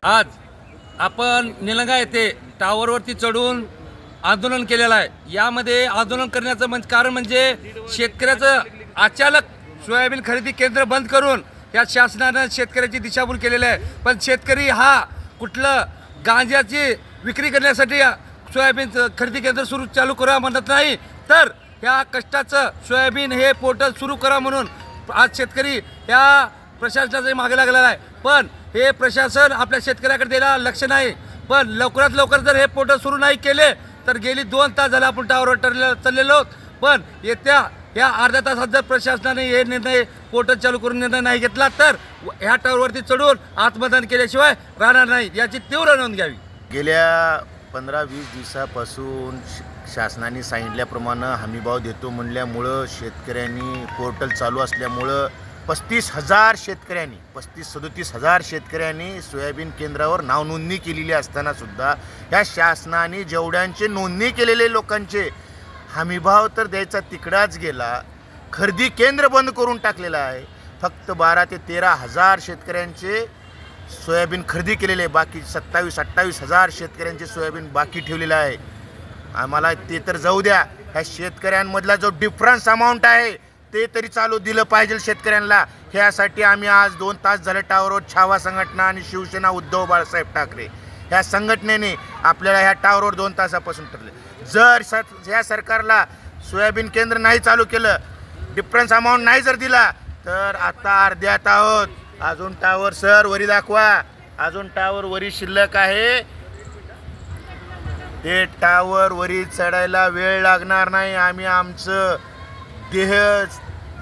आज आपण निलंगा येथे टावरवरती चढून आंदोलन केलेलं आहे। यामध्ये आंदोलन करण्याचं कारण म्हणजे शेतकऱ्याचं अचानक सोयाबीन खरेदी केंद्र बंद करून या शासनाने शेतकऱ्याची दिशाभूल केलेली आहे। पण शेतकरी हा कुठलं गांजाची विक्री करण्यासाठी सोयाबीन खरेदी केंद्र चालू करा म्हणत नाही, तर या कष्टाचं सोयाबीन हे पोर्टल सुरू करा म्हणून आज शेतकरी या प्रशासनाच्या मागे लागलेला आहे। पण हे प्रशासन आपल्या शेतकऱ्याकडे द्यायला लक्ष नाही। पण लवकरात लवकर जर हे पोर्टल सुरू नाही केले तर गेली 2 तास झाले आपण टावरवर चाललेलो आहोत। पण येत्या या अर्ध्या तासात जर प्रशासनाने हे निर्णय पोर्टल चालू करून निर्णय नाही घेतला तर ह्या टावरवरती चढून आत्मदान केल्याशिवाय राहणार नाही, याची तीव्र नोंद घ्यावी। गेल्या 15-20 दिवसापासून शासनाने सांगितल्याप्रमाणे हमीभाव देतो म्हणल्यामुळं शेतकऱ्यांनी पोर्टल चालू असल्यामुळं 35,000 शेतकऱ्यांनी 35-37 हजार शेतकऱ्यांनी सोयाबीन केंद्रावर नाव नोंदणी केलेली असताना सुद्धा या शासनाने जेवढ्यांचे नोंदणी केलेले लोकांचे हमीभाव तर द्यायचा तिकडाच गेला, खरेदी केंद्र बंद करून टाकलेलं आहे। फक्त 12 ते 13 हजार शेतकऱ्यांचे सोयाबीन खरेदी केलेले, बाकी 27-28 हजार शेतकऱ्यांचे सोयाबीन बाकी ठेवलेलं आहे। आम्हाला ते तर जाऊ द्या, ह्या शेतकऱ्यांमधला जो डिफरन्स अमाऊंट आहे ते तरी चालू दिलं पाहिजे शेतकऱ्यांना। ह्यासाठी आम्ही आज 2 तास झाले टावरवर छावा संघटना आणि शिवसेना उद्धव बाळासाहेब ठाकरे ह्या संघटनेने आपल्याला ह्या टावरवर 2 तासापासून ठरले। जर या सरकारला सोयाबीन केंद्र नाही चालू केलं, डिफरन्स अमाऊंट नाही जर दिला, तर आता अर्ध्यात आहोत। अजून टावर सर वरी दाखवा, अजून टावर वरी शिल्लक आहे। ते टावर वरी चढायला वेळ लागणार नाही। आम्ही आमचं देह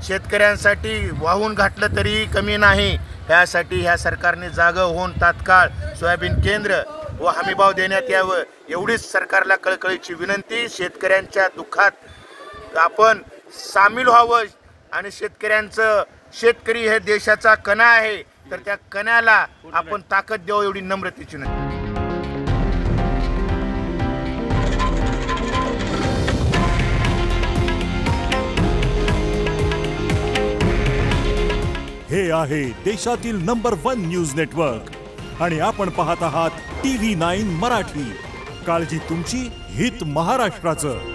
शेतकऱ्यांसाठी वाहून घातलं तरी कमी नाही। ह्यासाठी ह्या सरकारने जागा होऊन तात्काळ सोयाबीन केंद्र व हमीभाव देण्यात यावं, एवढीच सरकारला कळकळीची विनंती। शेतकऱ्यांच्या दुःखात आपण सामील व्हावं आणि शेतकरी हे देशाचा कणा आहे, तर त्या कण्याला आपण ताकद देऊ, एवढी नम्रतेची विनंती। हे आहे देशातील नंबर 1 न्यूज नेटवर्क आणि आपण पाहत आहात TV9 मराठी। काळजी तुमची, हित महाराष्ट्राचं।